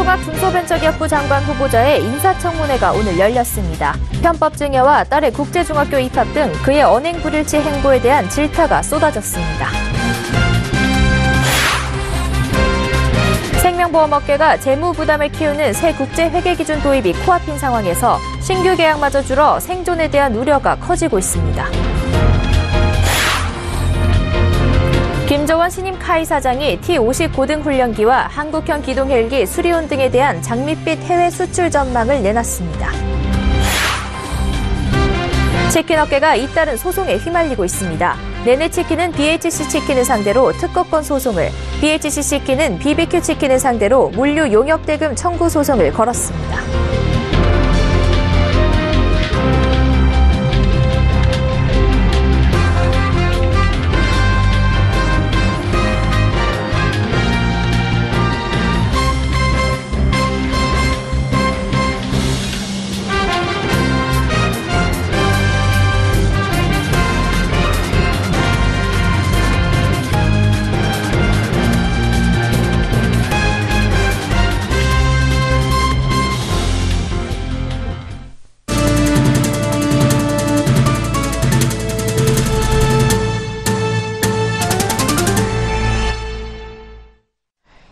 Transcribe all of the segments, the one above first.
홍종학 중소벤처기업부 장관 후보자의 인사청문회가 오늘 열렸습니다. 편법 증여와 딸의 국제중학교 입학 등 그의 언행 불일치 행보에 대한 질타가 쏟아졌습니다. 생명보험업계가 재무 부담을 키우는 새 국제회계기준 도입이 코앞인 상황에서 신규 계약마저 줄어 생존에 대한 우려가 커지고 있습니다. 김정원 신임 카이 사장이 T-50 고등훈련기와 한국형 기동헬기 수리온 등에 대한 장밋빛 해외 수출 전망을 내놨습니다. 치킨 업계가 잇따른 소송에 휘말리고 있습니다. 네네치킨은 BHC 치킨을 상대로 특허권 소송을, BHC 치킨은 BBQ 치킨을 상대로 물류 용역대금 청구 소송을 걸었습니다.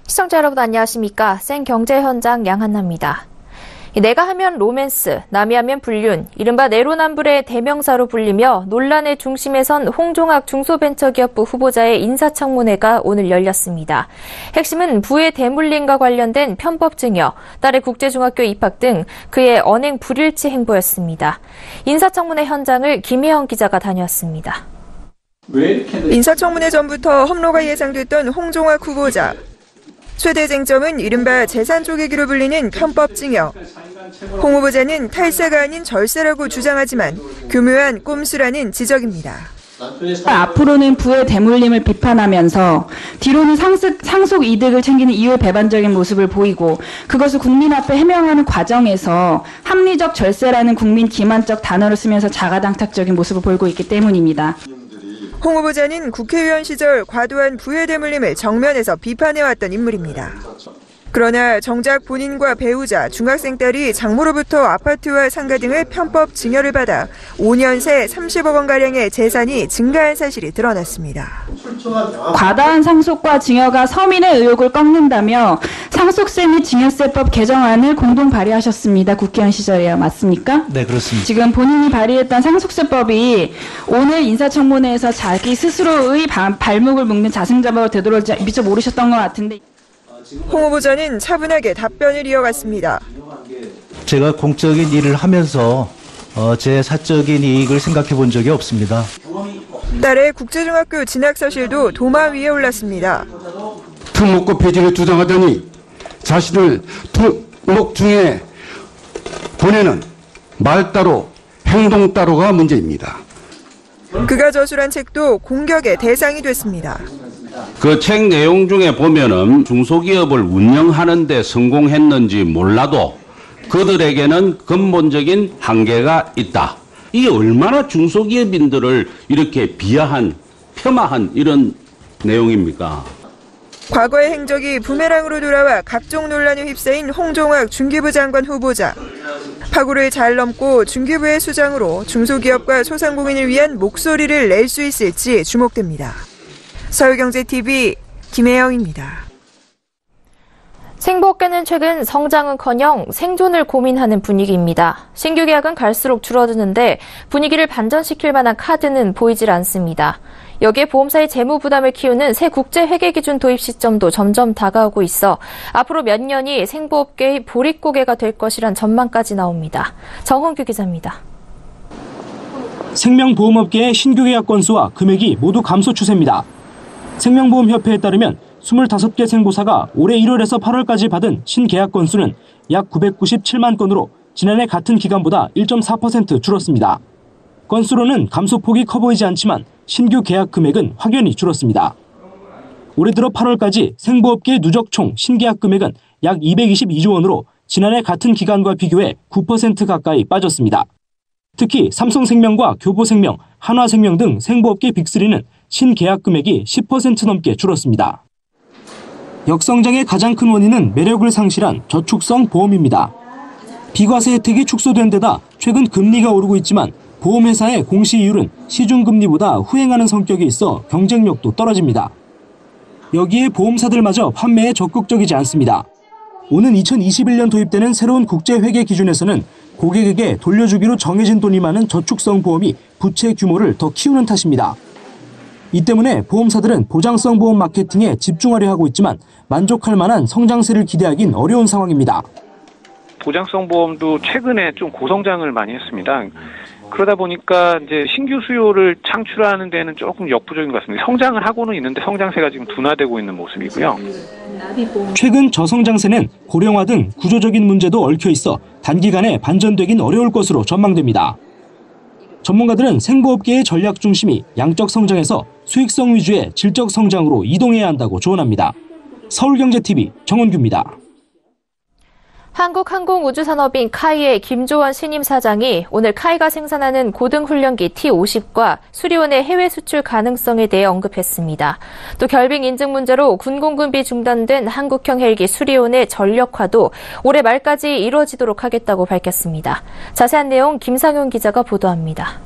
시청자 여러분 안녕하십니까? 생경제현장 양한나입니다. 내가 하면 로맨스, 남이 하면 불륜, 이른바 내로남불의 대명사로 불리며 논란의 중심에 선 홍종학 중소벤처기업부 후보자의 인사청문회가 오늘 열렸습니다. 핵심은 부의 대물림과 관련된 편법 증여, 딸의 국제중학교 입학 등 그의 언행 불일치 행보였습니다. 인사청문회 현장을 김혜영 기자가 다녀왔습니다. 인사청문회 전부터 험로가 예상됐던 홍종학 후보자. 최대 쟁점은 이른바 재산 쪼개기로 불리는 편법 증여. 홍 후보자는 탈세가 아닌 절세라고 주장하지만 교묘한 꼼수라는 지적입니다. 앞으로는 부의 대물림을 비판하면서 뒤로는 상속 이득을 챙기는 이유 배반적인 모습을 보이고 그것을 국민 앞에 해명하는 과정에서 합리적 절세라는 국민 기만적 단어를 쓰면서 자가당착적인 모습을 보이고 있기 때문입니다. 홍 후보자는 국회의원 시절 과도한 부의 대물림을 정면에서 비판해왔던 인물입니다. 그러나 정작 본인과 배우자, 중학생 딸이 장모로부터 아파트와 상가 등을 편법 증여를 받아 5년 새 30억 원가량의 재산이 증가한 사실이 드러났습니다. 과다한 상속과 증여가 서민의 의욕을 꺾는다며 상속세 및 증여세법 개정안을 공동 발의하셨습니다. 국회의원 시절에요. 맞습니까? 네, 그렇습니다. 지금 본인이 발의했던 상속세법이 오늘 인사청문회에서 자기 스스로의 발목을 묶는 자승자박으로 되돌아올지 미처 모르셨던 것 같은데. 홍 후보자는 차분하게 답변을 이어갔습니다. 제가 공적인 일을 하면서 제 사적인 이익을 생각해 본 적이 없습니다. 딸의 국제중학교 진학 사실도 도마 위에 올랐습니다. 특목고 폐지를 주장하더니 자신을 특목 중에 보내는 말 따로 행동 따로가 문제입니다. 그가 저술한 책도 공격의 대상이 됐습니다. 그 책 내용 중에 보면은 중소기업을 운영하는 데 성공했는지 몰라도 그들에게는 근본적인 한계가 있다. 이게 얼마나 중소기업인들을 이렇게 비하한, 폄하한 이런 내용입니까? 과거의 행적이 부메랑으로 돌아와 각종 논란에 휩싸인 홍종학 중기부 장관 후보자. 파고를 잘 넘고 중기부의 수장으로 중소기업과 소상공인을 위한 목소리를 낼 수 있을지 주목됩니다. 서울경제TV 김혜영입니다. 생보업계는 최근 성장은커녕 생존을 고민하는 분위기입니다. 신규 계약은 갈수록 줄어드는데 분위기를 반전시킬 만한 카드는 보이질 않습니다. 여기에 보험사의 재무 부담을 키우는 새 국제회계기준 도입 시점도 점점 다가오고 있어 앞으로 몇 년이 생보업계의 보릿고개가 될 것이란 전망까지 나옵니다. 정홍규 기자입니다. 생명보험업계의 신규 계약 건수와 금액이 모두 감소 추세입니다. 생명보험협회에 따르면 25개 생보사가 올해 1월에서 8월까지 받은 신계약 건수는 약 997만 건으로 지난해 같은 기간보다 1.4% 줄었습니다. 건수로는 감소폭이 커 보이지 않지만 신규 계약 금액은 확연히 줄었습니다. 올해 들어 8월까지 생보업계 누적 총 신계약 금액은 약 222조 원으로 지난해 같은 기간과 비교해 9% 가까이 빠졌습니다. 특히 삼성생명과 교보생명, 한화생명 등 생보업계 빅3는 신계약 금액이 10% 넘게 줄었습니다. 역성장의 가장 큰 원인은 매력을 상실한 저축성 보험입니다. 비과세 혜택이 축소된 데다 최근 금리가 오르고 있지만 보험회사의 공시이율은 시중금리보다 후행하는 성격이 있어 경쟁력도 떨어집니다. 여기에 보험사들마저 판매에 적극적이지 않습니다. 오는 2021년 도입되는 새로운 국제회계 기준에서는 고객에게 돌려주기로 정해진 돈이 많은 저축성 보험이 부채 규모를 더 키우는 탓입니다. 이 때문에 보험사들은 보장성 보험 마케팅에 집중하려 하고 있지만 만족할 만한 성장세를 기대하긴 어려운 상황입니다. 보장성 보험도 최근에 좀 고성장을 많이 했습니다. 그러다 보니까 이제 신규 수요를 창출하는 데는 조금 역부족인 것 같습니다. 성장을 하고는 있는데 성장세가 지금 둔화되고 있는 모습이고요. 최근 저성장세는 고령화 등 구조적인 문제도 얽혀 있어 단기간에 반전되긴 어려울 것으로 전망됩니다. 전문가들은 생보업계의 전략 중심이 양적 성장에서 수익성 위주의 질적 성장으로 이동해야 한다고 조언합니다. 서울경제TV 정원규입니다. 한국항공우주산업인 카이의 김조원 신임 사장이 오늘 카이가 생산하는 고등훈련기 T-50과 수리온의 해외 수출 가능성에 대해 언급했습니다. 또 결빙 인증 문제로 군 공급이 중단된 한국형 헬기 수리온의 전력화도 올해 말까지 이루어지도록 하겠다고 밝혔습니다. 자세한 내용 김상용 기자가 보도합니다.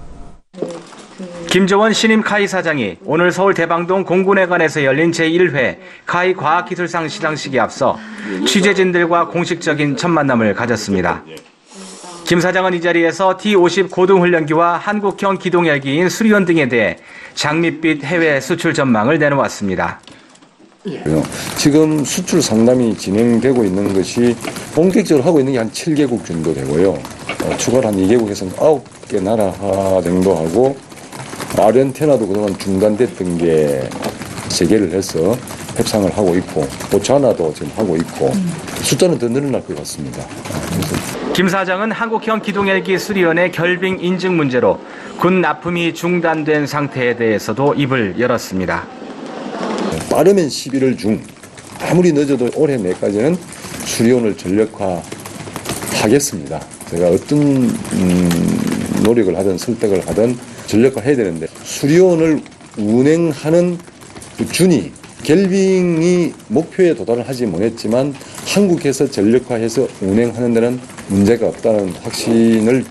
김조원 신임 카이 사장이 오늘 서울 대방동 공군회관에서 열린 제1회 카이 과학기술상 시상식에 앞서 취재진들과 공식적인 첫 만남을 가졌습니다. 김 사장은 이 자리에서 T-50 고등훈련기와 한국형 기동헬기인 수리온 등에 대해 장밋빛 해외 수출 전망을 내놓았습니다. 지금 수출 상담이 진행되고 있는 것이 본격적으로 하고 있는 게 한 7개국 정도 되고요. 추가로 한 2개국에서는 9개 나라 정도 하고 아르헨티나도 그동안 중단됐던 게 재개를 해서 협상을 하고 있고 보츠와나도 지금 하고 있고 숫자는 더 늘어날 것 같습니다. 김 사장은 한국형 기동헬기 수리온의 결빙 인증 문제로 군 납품이 중단된 상태에 대해서도 입을 열었습니다. 빠르면 11월 중, 아무리 늦어도 올해 내까지는 수리온을 전력화하겠습니다. 제가 어떤 노력을 하든 설득을 하든 전력화해야 되는데 수리온을 운행하는 준이 결빙이 목표에 도달을 하지 못했지만 한국에서 전력화해서 운행하는 데는 문제가 없다는 확신을.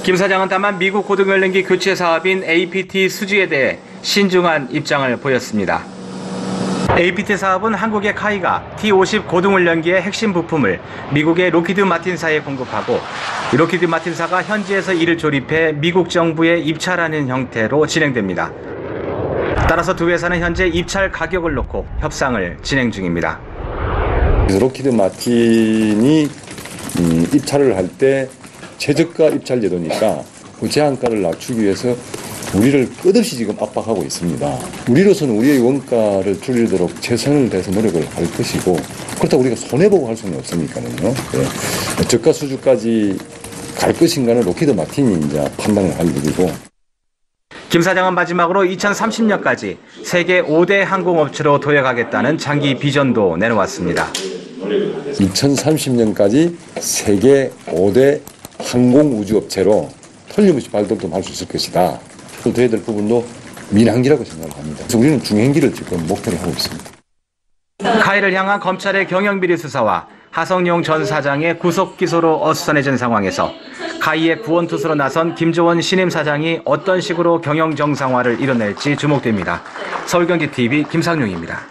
김 사장은 다만 미국 고등훈련기 교체 사업인 APT 수주에 대해 신중한 입장을 보였습니다. APT 사업은 한국의 카이가 T-50 고등훈련기의 핵심 부품을 미국의 로키드 마틴사에 공급하고 로키드 마틴사가 현지에서 이를 조립해 미국 정부에 입찰하는 형태로 진행됩니다. 따라서 두 회사는 현재 입찰 가격을 놓고 협상을 진행 중입니다. 로키드 마틴이 입찰을 할 때 최저가 입찰 제도니까 그 제한가를 낮추기 위해서 우리를 끝없이 지금 압박하고 있습니다. 우리로서는 우리의 원가를 줄이도록 최선을 다해서 노력을 할 것이고 그렇다고 우리가 손해보고 할 수는 없으니까요. 네. 저가 수주까지 갈 것인가는 로키드 마틴이 이제 판단을 할 일이고. 김 사장은 마지막으로 2030년까지 세계 5대 항공업체로 도약하겠다는 장기 비전도 내놓았습니다. 2030년까지 세계 5대 항공우주업체로 틀림없이 발돋움할 수 있을 것이다. 또 돼야 될 부분도 민항기라고 생각을 합니다. 그래서 우리는 중행기를 지금 목표로 하고 있습니다. 카이를 향한 검찰의 경영비리 수사와 하성룡 전 사장의 구속 기소로 어수선해진 상황에서 카이의 구원투수로 나선 김조원 신임 사장이 어떤 식으로 경영 정상화를 이뤄낼지 주목됩니다. 서울경제TV 김상용입니다.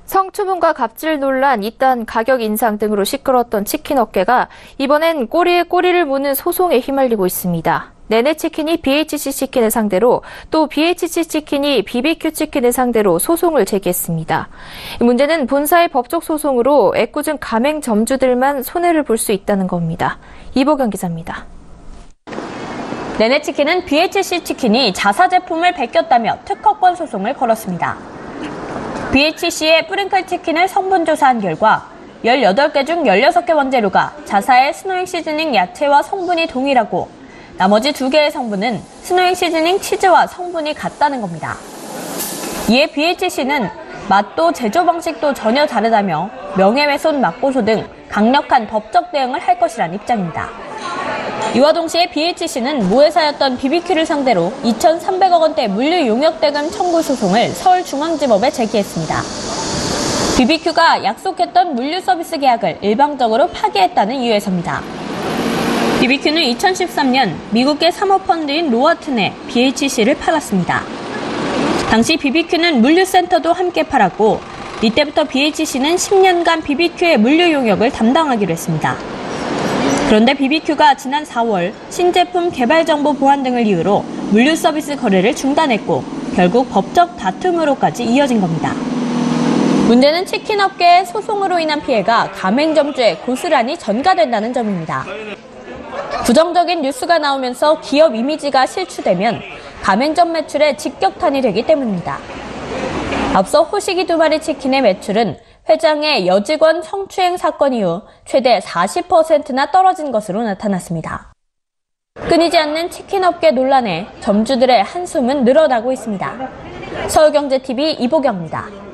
성추문과 갑질 논란, 이딴 가격 인상 등으로 시끄러웠던 치킨 업계가 이번엔 꼬리에 꼬리를 무는 소송에 휘말리고 있습니다. 네네치킨이 BHC 치킨을 상대로 또 BHC 치킨이 BBQ 치킨을 상대로 소송을 제기했습니다. 이 문제는 본사의 법적 소송으로 애꿎은 가맹점주들만 손해를 볼 수 있다는 겁니다. 이보경 기자입니다. 네네치킨은 BHC 치킨이 자사 제품을 베꼈다며 특허권 소송을 걸었습니다. BHC의 뿌링클 치킨을 성분 조사한 결과 18개 중 16개 원재료가 자사의 스노잉 시즈닝 야채와 성분이 동일하고 나머지 2개의 성분은 스노잉 시즈닝 치즈와 성분이 같다는 겁니다. 이에 BHC는 맛도 제조 방식도 전혀 다르다며 명예훼손 맞고소 등 강력한 법적 대응을 할 것이란 입장입니다. 이와 동시에 BHC는 모회사였던 BBQ를 상대로 2,300억 원대 물류 용역 대금 청구 소송을 서울중앙지법에 제기했습니다. BBQ가 약속했던 물류 서비스 계약을 일방적으로 파기했다는 이유에서입니다. BBQ는 2013년 미국계 사모펀드인 로아튼에 BHC를 팔았습니다. 당시 BBQ는 물류센터도 함께 팔았고 이때부터 BHC는 10년간 BBQ의 물류 용역을 담당하기로 했습니다. 그런데 BBQ가 지난 4월 신제품 개발 정보 보안 등을 이유로 물류 서비스 거래를 중단했고 결국 법적 다툼으로까지 이어진 겁니다. 문제는 치킨 업계의 소송으로 인한 피해가 가맹점주에 고스란히 전가된다는 점입니다. 부정적인 뉴스가 나오면서 기업 이미지가 실추되면 가맹점 매출에 직격탄이 되기 때문입니다. 앞서 호식이 2마리 치킨의 매출은 회장의 여직원 성추행 사건 이후 최대 40%나 떨어진 것으로 나타났습니다. 끊이지 않는 치킨 업계 논란에 점주들의 한숨은 늘어나고 있습니다. 서울경제TV 이보경입니다.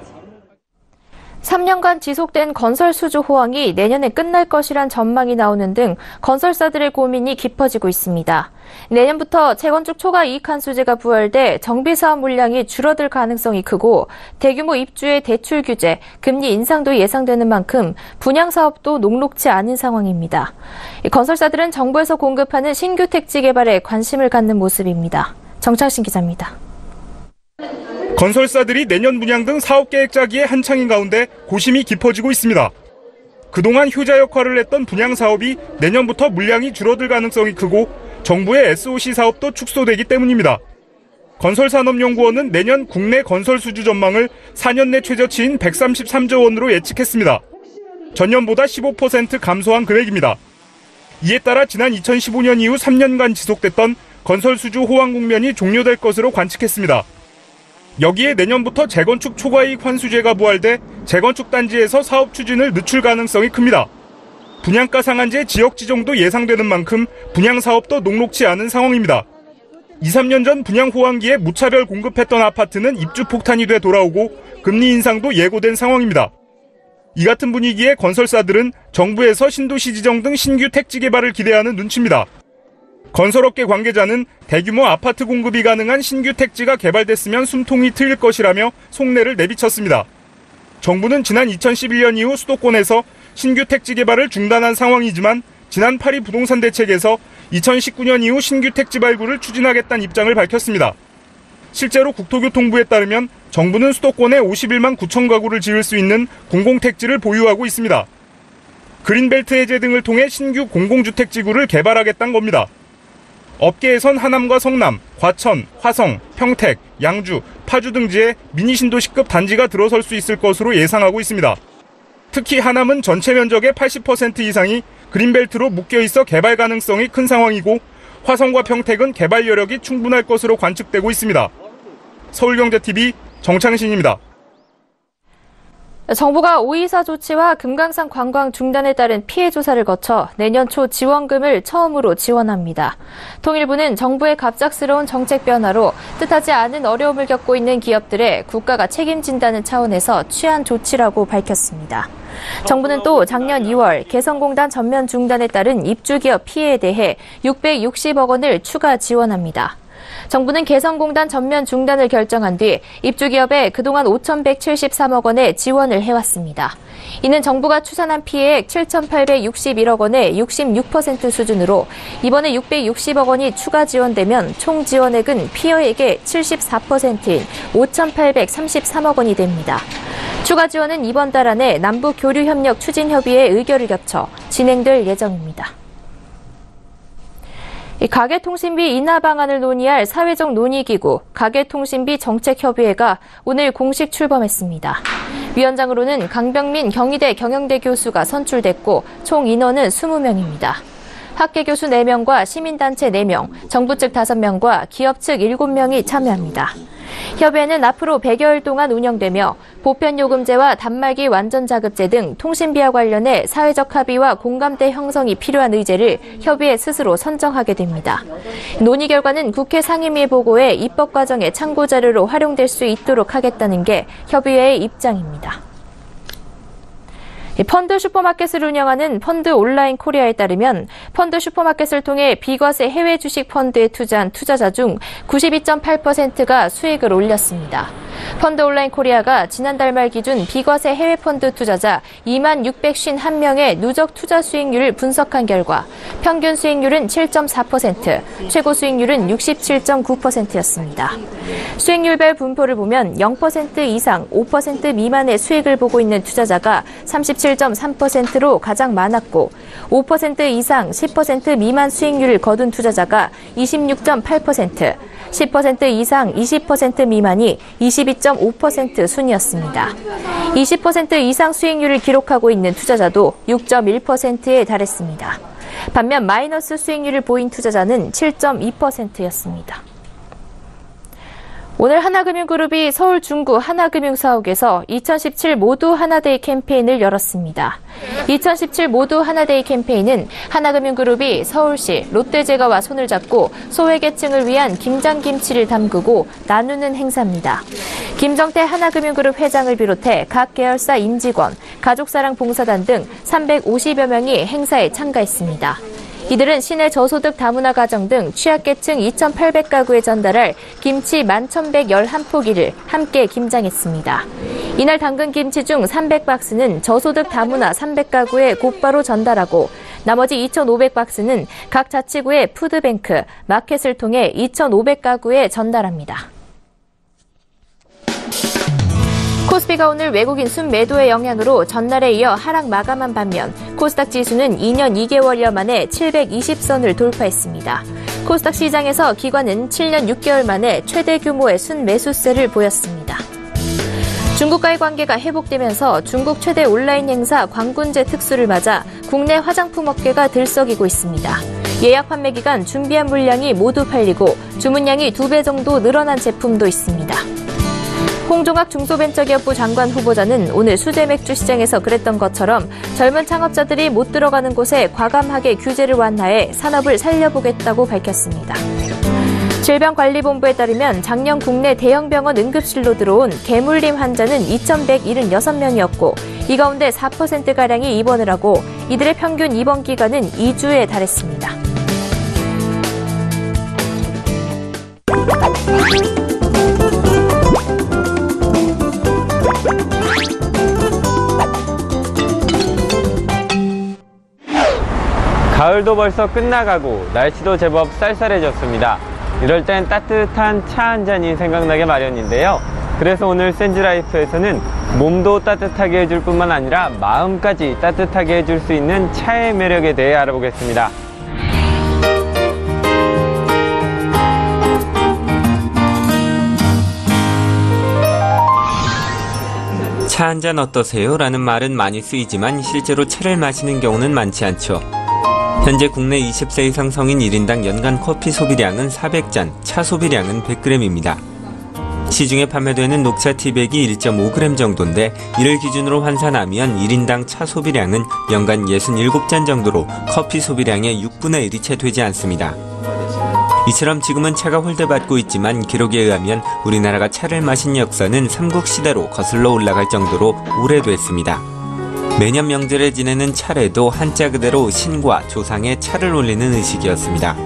3년간 지속된 건설 수주 호황이 내년에 끝날 것이란 전망이 나오는 등 건설사들의 고민이 깊어지고 있습니다. 내년부터 재건축 초과 이익한 수제가 부활돼 정비사업 물량이 줄어들 가능성이 크고 대규모 입주의 대출 규제, 금리 인상도 예상되는 만큼 분양사업도 녹록지 않은 상황입니다. 건설사들은 정부에서 공급하는 신규 택지 개발에 관심을 갖는 모습입니다. 정창신 기자입니다. 건설사들이 내년 분양 등 사업 계획 짜기에 한창인 가운데 고심이 깊어지고 있습니다. 그동안 효자 역할을 했던 분양 사업이 내년부터 물량이 줄어들 가능성이 크고 정부의 SOC 사업도 축소되기 때문입니다. 건설산업연구원은 내년 국내 건설 수주 전망을 4년 내 최저치인 133조 원으로 예측했습니다. 전년보다 15% 감소한 금액입니다. 이에 따라 지난 2015년 이후 3년간 지속됐던 건설 수주 호황 국면이 종료될 것으로 관측했습니다. 여기에 내년부터 재건축 초과이익 환수제가 부활돼 재건축 단지에서 사업 추진을 늦출 가능성이 큽니다. 분양가 상한제 지역 지정도 예상되는 만큼 분양 사업도 녹록지 않은 상황입니다. 2, 3년 전 분양 호황기에 무차별 공급했던 아파트는 입주 폭탄이 돼 돌아오고 금리 인상도 예고된 상황입니다. 이 같은 분위기에 건설사들은 정부에서 신도시 지정 등 신규 택지 개발을 기대하는 눈치입니다. 건설업계 관계자는 대규모 아파트 공급이 가능한 신규 택지가 개발됐으면 숨통이 트일 것이라며 속내를 내비쳤습니다. 정부는 지난 2011년 이후 수도권에서 신규 택지 개발을 중단한 상황이지만 지난 8일 부동산 대책에서 2019년 이후 신규 택지 발굴을 추진하겠다는 입장을 밝혔습니다. 실제로 국토교통부에 따르면 정부는 수도권에 51만 9천 가구를 지을 수 있는 공공택지를 보유하고 있습니다. 그린벨트 해제 등을 통해 신규 공공주택지구를 개발하겠다는 겁니다. 업계에선 하남과 성남, 과천, 화성, 평택, 양주, 파주 등지에 미니신도시급 단지가 들어설 수 있을 것으로 예상하고 있습니다. 특히 하남은 전체 면적의 80% 이상이 그린벨트로 묶여있어 개발 가능성이 큰 상황이고 화성과 평택은 개발 여력이 충분할 것으로 관측되고 있습니다. 서울경제TV 정창신입니다. 정부가 5.24 조치와 금강산 관광 중단에 따른 피해 조사를 거쳐 내년 초 지원금을 처음으로 지원합니다. 통일부는 정부의 갑작스러운 정책 변화로 뜻하지 않은 어려움을 겪고 있는 기업들에 국가가 책임진다는 차원에서 취한 조치라고 밝혔습니다. 정부는 또 작년 2월 개성공단 전면 중단에 따른 입주기업 피해에 대해 660억 원을 추가 지원합니다. 정부는 개성공단 전면 중단을 결정한 뒤 입주기업에 그동안 5,173억 원의 지원을 해왔습니다. 이는 정부가 추산한 피해액 7,861억 원의 66% 수준으로 이번에 660억 원이 추가 지원되면 총 지원액은 피해액의 74%인 5,833억 원이 됩니다. 추가 지원은 이번 달 안에 남북교류협력 추진협의회 의결을 겹쳐 진행될 예정입니다. 가계통신비 인하 방안을 논의할 사회적 논의기구 가계통신비 정책협의회가 오늘 공식 출범했습니다. 위원장으로는 강병민 경희대 경영대 교수가 선출됐고 총 인원은 20명입니다. 학계 교수 4명과 시민단체 4명, 정부 측 5명과 기업 측 7명이 참여합니다. 협의회는 앞으로 100여일 동안 운영되며 보편요금제와 단말기 완전자급제 등 통신비와 관련해 사회적 합의와 공감대 형성이 필요한 의제를 협의회 스스로 선정하게 됩니다. 논의 결과는 국회 상임위에 보고해 입법 과정의 참고자료로 활용될 수 있도록 하겠다는 게 협의회의 입장입니다. 펀드 슈퍼마켓을 운영하는 펀드 온라인 코리아에 따르면 펀드 슈퍼마켓을 통해 비과세 해외 주식 펀드에 투자한 투자자 중 92.8%가 수익을 올렸습니다. 펀드 온라인 코리아가 지난달 말 기준 비과세 해외 펀드 투자자 2651명의 누적 투자 수익률을 분석한 결과 평균 수익률은 7.4%, 최고 수익률은 67.9%였습니다. 수익률별 분포를 보면 0% 이상 5% 미만의 수익을 보고 있는 투자자가 37.3%로 가장 많았고 5% 이상 10% 미만 수익률을 거둔 투자자가 26.8%, 10% 이상 20% 미만이 22.5% 순이었습니다. 20% 이상 수익률을 기록하고 있는 투자자도 6.1%에 달했습니다. 반면 마이너스 수익률을 보인 투자자는 7.2%였습니다. 오늘 하나금융그룹이 서울 중구 하나금융사옥에서 2017 모두 하나데이 캠페인을 열었습니다. 2017 모두 하나데이 캠페인은 하나금융그룹이 서울시 롯데제과와 손을 잡고 소외계층을 위한 김장김치를 담그고 나누는 행사입니다. 김정태 하나금융그룹 회장을 비롯해 각 계열사 임직원, 가족사랑 봉사단 등 350여 명이 행사에 참가했습니다. 이들은 시내 저소득 다문화 가정 등 취약계층 2,800가구에 전달할 김치 11,111포기를 함께 김장했습니다. 이날 담근 김치 중 300박스는 저소득 다문화 300가구에 곧바로 전달하고 나머지 2,500박스는 각 자치구의 푸드뱅크, 마켓을 통해 2,500가구에 전달합니다. 코스피가 오늘 외국인 순매도의 영향으로 전날에 이어 하락 마감한 반면 코스닥 지수는 2년 2개월여 만에 720선을 돌파했습니다. 코스닥 시장에서 기관은 7년 6개월 만에 최대 규모의 순매수세를 보였습니다. 중국과의 관계가 회복되면서 중국 최대 온라인 행사 광군제 특수를 맞아 국내 화장품 업계가 들썩이고 있습니다. 예약 판매 기간 준비한 물량이 모두 팔리고 주문량이 2배 정도 늘어난 제품도 있습니다. 홍종학 중소벤처기업부 장관 후보자는 오늘 수제맥주 시장에서 그랬던 것처럼 젊은 창업자들이 못 들어가는 곳에 과감하게 규제를 완화해 산업을 살려보겠다고 밝혔습니다. 질병관리본부에 따르면 작년 국내 대형병원 응급실로 들어온 개물림 환자는 2,176명이었고 이 가운데 4%가량이 입원을 하고 이들의 평균 입원 기간은 2주에 달했습니다. 가을도 벌써 끝나가고 날씨도 제법 쌀쌀해졌습니다. 이럴 땐 따뜻한 차 한 잔이 생각나게 마련인데요. 그래서 오늘 센즈라이프에서는 몸도 따뜻하게 해줄 뿐만 아니라 마음까지 따뜻하게 해줄 수 있는 차의 매력에 대해 알아보겠습니다. 차 한 잔 어떠세요? 라는 말은 많이 쓰이지만 실제로 차를 마시는 경우는 많지 않죠. 현재 국내 20세 이상 성인 1인당 연간 커피 소비량은 400잔, 차 소비량은 100g입니다. 시중에 판매되는 녹차 티백이 1.5g 정도인데 이를 기준으로 환산하면 1인당 차 소비량은 연간 67잔 정도로 커피 소비량의 6분의 1이 채 되지 않습니다. 이처럼 지금은 차가 홀대받고 있지만 기록에 의하면 우리나라가 차를 마신 역사는 삼국시대로 거슬러 올라갈 정도로 오래됐습니다. 매년 명절에 지내는 차례도 한자 그대로 신과 조상의 차를 올리는 의식이었습니다.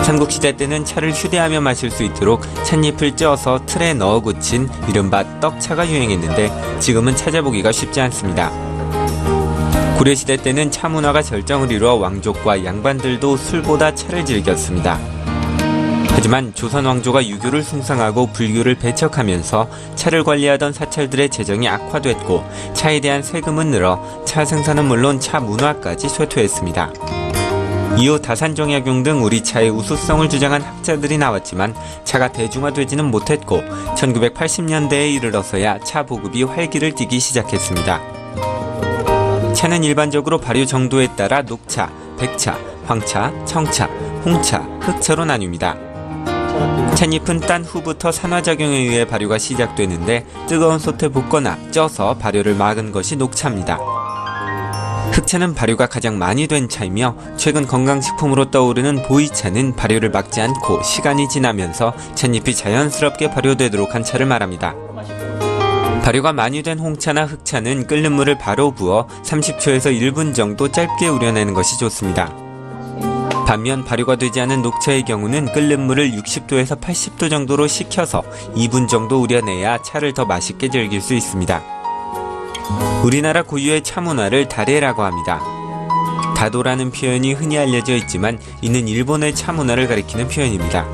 삼국시대 때는 차를 휴대하며 마실 수 있도록 찻잎을 쪄서 틀에 넣어 굳힌 이른바 떡차가 유행했는데 지금은 찾아보기가 쉽지 않습니다. 고려시대 때는 차 문화가 절정을 이루어 왕족과 양반들도 술보다 차를 즐겼습니다. 하지만 조선 왕조가 유교를 숭상하고 불교를 배척하면서 차를 관리하던 사찰들의 재정이 악화됐고 차에 대한 세금은 늘어 차 생산은 물론 차 문화까지 쇠퇴했습니다. 이후 다산정약용 등 우리 차의 우수성을 주장한 학자들이 나왔지만 차가 대중화되지는 못했고 1980년대에 이르러서야 차 보급이 활기를 띠기 시작했습니다. 차는 일반적으로 발효 정도에 따라 녹차, 백차, 황차, 청차, 홍차, 흑차로 나뉩니다. 찻잎은 딴 후부터 산화작용에 의해 발효가 시작되는데 뜨거운 솥에 볶거나 쪄서 발효를 막은 것이 녹차입니다. 흑차는 발효가 가장 많이 된 차이며 최근 건강식품으로 떠오르는 보이차는 발효를 막지 않고 시간이 지나면서 찻잎이 자연스럽게 발효되도록 한 차를 말합니다. 발효가 많이 된 홍차나 흑차는 끓는 물을 바로 부어 30초에서 1분 정도 짧게 우려내는 것이 좋습니다. 반면 발효가 되지 않은 녹차의 경우는 끓는 물을 60도에서 80도 정도로 식혀서 2분 정도 우려내야 차를 더 맛있게 즐길 수 있습니다. 우리나라 고유의 차 문화를 다레라고 합니다. 다도라는 표현이 흔히 알려져 있지만 이는 일본의 차 문화를 가리키는 표현입니다.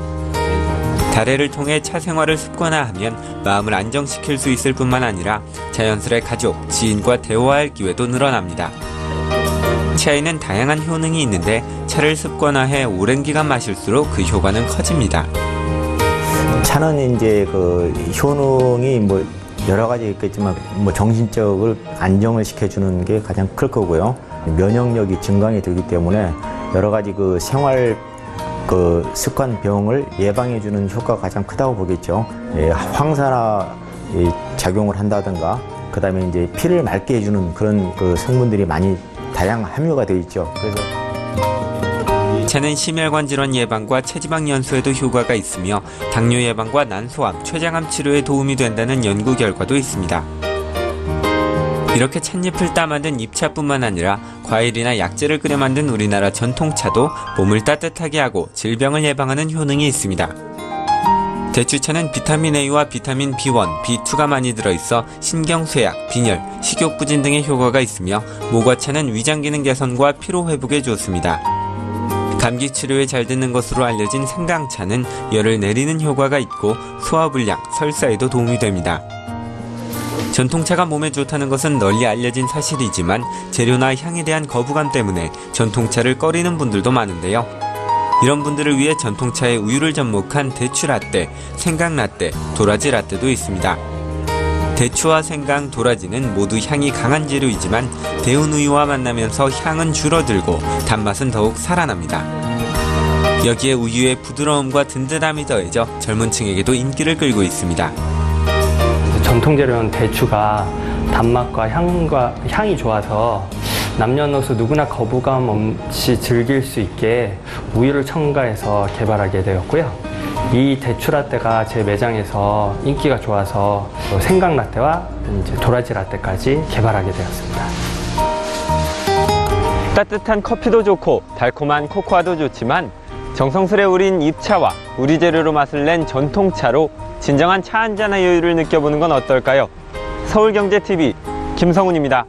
다레를 통해 차 생활을 습관화하면 마음을 안정시킬 수 있을 뿐만 아니라 자연스레 가족, 지인과 대화할 기회도 늘어납니다. 차에는 다양한 효능이 있는데 차를 습관화해 오랜 기간 마실수록 그 효과는 커집니다. 차는 이제 그 효능이 뭐 여러 가지 있겠지만 뭐 정신적을 안정을 시켜주는 게 가장 클 거고요. 면역력이 증강이 되기 때문에 여러 가지 그 생활 그 습관병을 예방해주는 효과가 가장 크다고 보겠죠. 황산화 작용을 한다든가, 그 다음에 이제 피를 맑게 해주는 그런 그 성분들이 많이 다양한 함유가 되어 있죠. 그래서 차는 심혈관 질환 예방과 체지방 연소에도 효과가 있으며 당뇨 예방과 난소암, 췌장암 치료에 도움이 된다는 연구 결과도 있습니다. 이렇게 찻잎을 따 만든 잎차뿐만 아니라 과일이나 약재를 끓여 만든 우리나라 전통차도 몸을 따뜻하게 하고 질병을 예방하는 효능이 있습니다. 대추차는 비타민 A와 비타민 B1, B2가 많이 들어있어 신경쇠약, 빈혈, 식욕부진 등의 효과가 있으며 모과차는 위장 기능 개선과 피로 회복에 좋습니다. 감기 치료에 잘 듣는 것으로 알려진 생강차는 열을 내리는 효과가 있고 소화불량, 설사에도 도움이 됩니다. 전통차가 몸에 좋다는 것은 널리 알려진 사실이지만 재료나 향에 대한 거부감 때문에 전통차를 꺼리는 분들도 많은데요. 이런 분들을 위해 전통차에 우유를 접목한 대추라떼, 생강라떼, 도라지라떼도 있습니다. 대추와 생강, 도라지는 모두 향이 강한 재료이지만 데운 우유와 만나면서 향은 줄어들고 단맛은 더욱 살아납니다. 여기에 우유의 부드러움과 든든함이 더해져 젊은 층에게도 인기를 끌고 있습니다. 전통 재료는 대추가 단맛과 향이 좋아서 남녀노소 누구나 거부감 없이 즐길 수 있게 우유를 첨가해서 개발하게 되었고요. 이 대추라떼가 제 매장에서 인기가 좋아서 생강라떼와 이제 도라지라떼까지 개발하게 되었습니다. 따뜻한 커피도 좋고 달콤한 코코아도 좋지만 정성스레 우린 잎차와 우리 재료로 맛을 낸 전통차로 진정한 차 한잔의 여유를 느껴보는 건 어떨까요? 서울경제TV 김성훈입니다.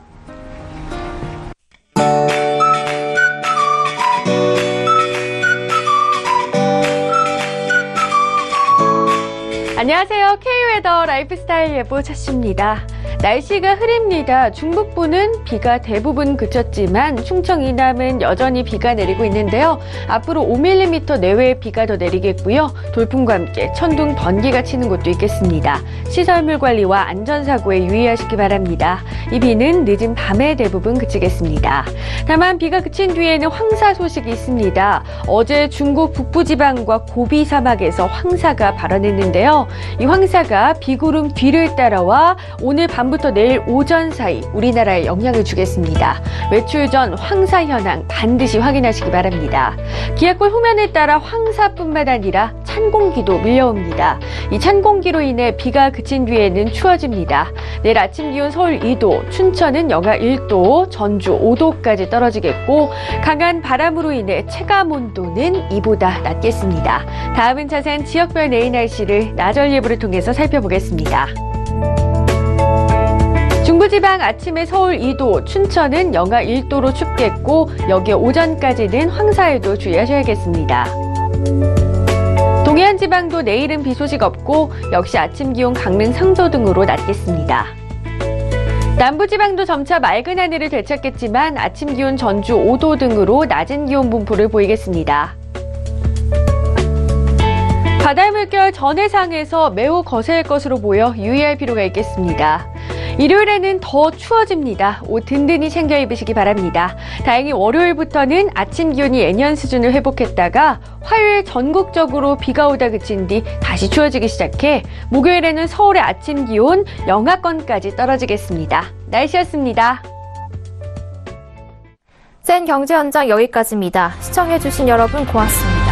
안녕하세요. K웨더 라이프스타일 예보 차씨입니다. 날씨가 흐립니다. 중북부는 비가 대부분 그쳤지만 충청 이남은 여전히 비가 내리고 있는데요. 앞으로 5mm 내외의 비가 더 내리겠고요. 돌풍과 함께 천둥, 번개가 치는 곳도 있겠습니다. 시설물 관리와 안전사고에 유의하시기 바랍니다. 이 비는 늦은 밤에 대부분 그치겠습니다. 다만 비가 그친 뒤에는 황사 소식이 있습니다. 어제 중국 북부지방과 고비 사막에서 황사가 발원했는데요. 이 황사가 비구름 뒤를 따라와 오늘 밤부터 내일 오전 사이 우리나라에 영향을 주겠습니다. 외출 전 황사 현황 반드시 확인하시기 바랍니다. 기압골 후면에 따라 황사뿐만 아니라 찬 공기도 밀려옵니다. 이 찬 공기로 인해 비가 그친 뒤에는 추워집니다. 내일 아침 기온 서울 2도, 춘천은 영하 1도, 전주 5도까지 떨어지겠고 강한 바람으로 인해 체감 온도는 이보다 낮겠습니다. 다음은 자세한 지역별 내일 날씨를 나절 예보를 통해서 살펴보겠습니다. 중부지방 아침에 서울 2도, 춘천은 영하 1도로 춥겠고 여기에 오전까지는 황사에도 주의하셔야겠습니다. 동해안 지방도 내일은 비 소식 없고 역시 아침 기온 강릉 상도 등으로 낮겠습니다. 남부지방도 점차 맑은 하늘을 되찾겠지만 아침 기온 전주 5도 등으로 낮은 기온 분포를 보이겠습니다. 바다의 물결 전해상에서 매우 거세일 것으로 보여 유의할 필요가 있겠습니다. 일요일에는 더 추워집니다. 옷 든든히 챙겨 입으시기 바랍니다. 다행히 월요일부터는 아침 기온이 예년 수준을 회복했다가 화요일 전국적으로 비가 오다 그친 뒤 다시 추워지기 시작해 목요일에는 서울의 아침 기온 영하권까지 떨어지겠습니다. 날씨였습니다. 센 경제 현장 여기까지입니다. 시청해주신 여러분 고맙습니다.